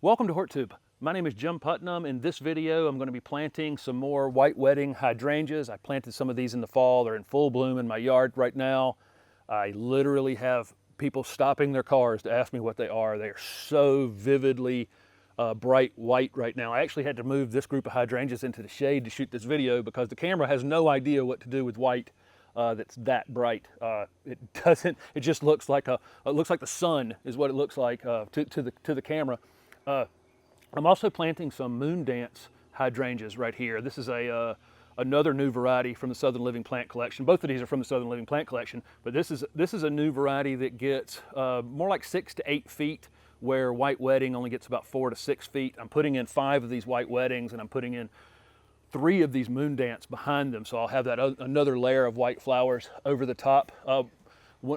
Welcome to HortTube. My name is Jim Putnam. In this video, I'm going to be planting some more White Wedding Hydrangeas. I planted some of these in the fall. They're in full bloom in my yard right now. I literally have people stopping their cars to ask me what they are. They are so vividly bright white right now. I actually had to move this group of hydrangeas into the shade to shoot this video because the camera has no idea what to do with white that's that bright. It just looks like it looks like the sun is what it looks like to the camera. I'm also planting some Moon Dance Hydrangeas right here. This is another new variety from the Southern Living Plant Collection. Both of these are from the Southern Living Plant Collection, but this is a new variety that gets more like 6 to 8 feet, where White Wedding only gets about 4 to 6 feet. I'm putting in 5 of these White Weddings, and I'm putting in 3 of these Moon Dance behind them, so I'll have that another layer of white flowers over the top.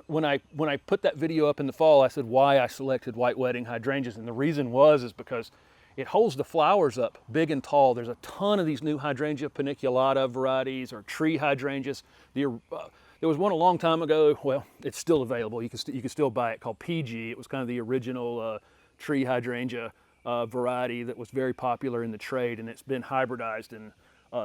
When I put that video up in the fall, I said why I selected White Wedding Hydrangeas, and the reason is because it holds the flowers up big and tall. There's a ton of these new Hydrangea paniculata varieties or tree hydrangeas. There was one a long time ago. Well, it's still available. You can still buy it, called PG. It was kind of the original tree hydrangea variety that was very popular in the trade, and it's been hybridized in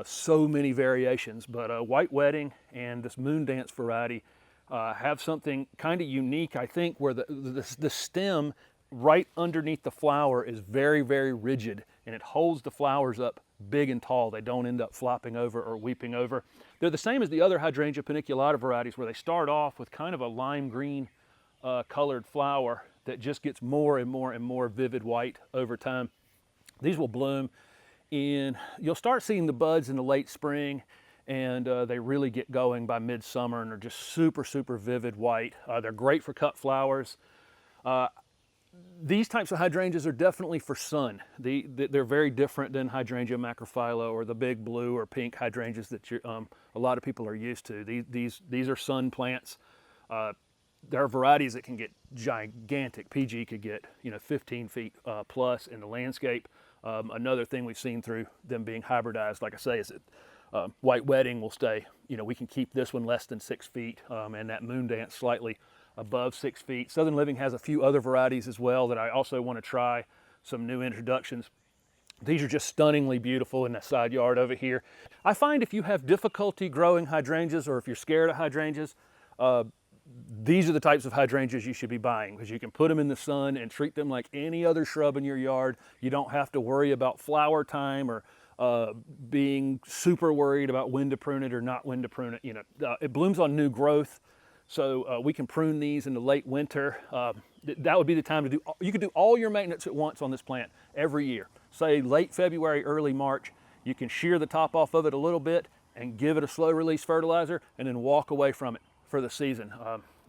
so many variations. But White Wedding and this Moon Dance variety have something kind of unique, I think, where the stem right underneath the flower is very, very rigid, and it holds the flowers up big and tall. They don't end up flopping over or weeping over. They're the same as the other Hydrangea paniculata varieties, where they start off with kind of a lime green colored flower that just gets more and more and more vivid white over time. These will bloom you'll start seeing the buds in the late spring, and they really get going by midsummer and are just super, super vivid white. They're great for cut flowers. These types of hydrangeas are definitely for sun. They're very different than Hydrangea macrophylla or the big blue or pink hydrangeas that a lot of people are used to. These are sun plants. There are varieties that can get gigantic. PG could get 15 feet plus in the landscape. Another thing we've seen through them being hybridized, like I say, is that White Wedding will stay. We can keep this one less than 6 feet, and that Moon Dance slightly above 6 feet. Southern Living has a few other varieties as well that I also want to try, some new introductions. These are just stunningly beautiful in the side yard over here. I find if you have difficulty growing hydrangeas, or if you're scared of hydrangeas, these are the types of hydrangeas you should be buying, because you can put them in the sun and treat them like any other shrub in your yard. You don't have to worry about flower time or being super worried about when to prune it or not when to prune it. It blooms on new growth. So we can prune these in the late winter. That would be the time to do, you could do all your maintenance at once on this plant every year. Say late February, early March, you can shear the top off of it a little bit and give it a slow release fertilizer and then walk away from it for the season.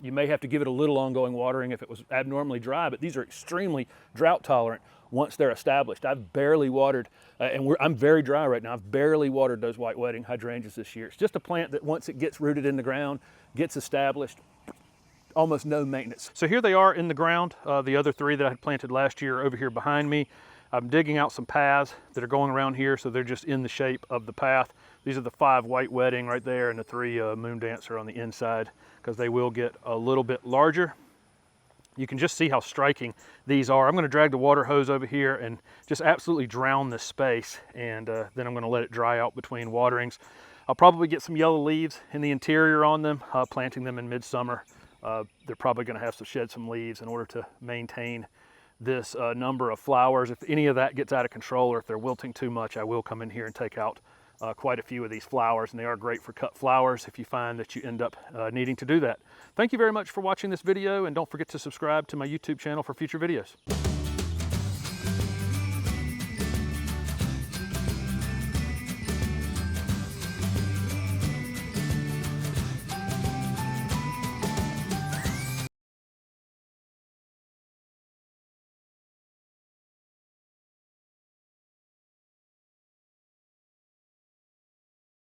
You may have to give it a little ongoing watering if it was abnormally dry, but these are extremely drought tolerant once they're established. I've barely watered, I'm very dry right now. I've barely watered those White Wedding Hydrangeas this year. It's just a plant that once it gets rooted in the ground, gets established, almost no maintenance. So here they are in the ground. The other 3 that I had planted last year are over here behind me. I'm digging out some paths that are going around here, so they're just in the shape of the path. These are the 5 White Wedding right there, and the 3 Moon Dance are on the inside, because they will get a little bit larger. You can just see how striking these are. I'm going to drag the water hose over here and just absolutely drown this space, and then I'm going to let it dry out between waterings. I'll probably get some yellow leaves in the interior on them, planting them in midsummer. They're probably going to have to shed some leaves in order to maintain this number of flowers. If any of that gets out of control, or if they're wilting too much, I will come in here and take out quite a few of these flowers, and they are great for cut flowers if you find that you end up needing to do that. Thank you very much for watching this video, and don't forget to subscribe to my YouTube channel for future videos.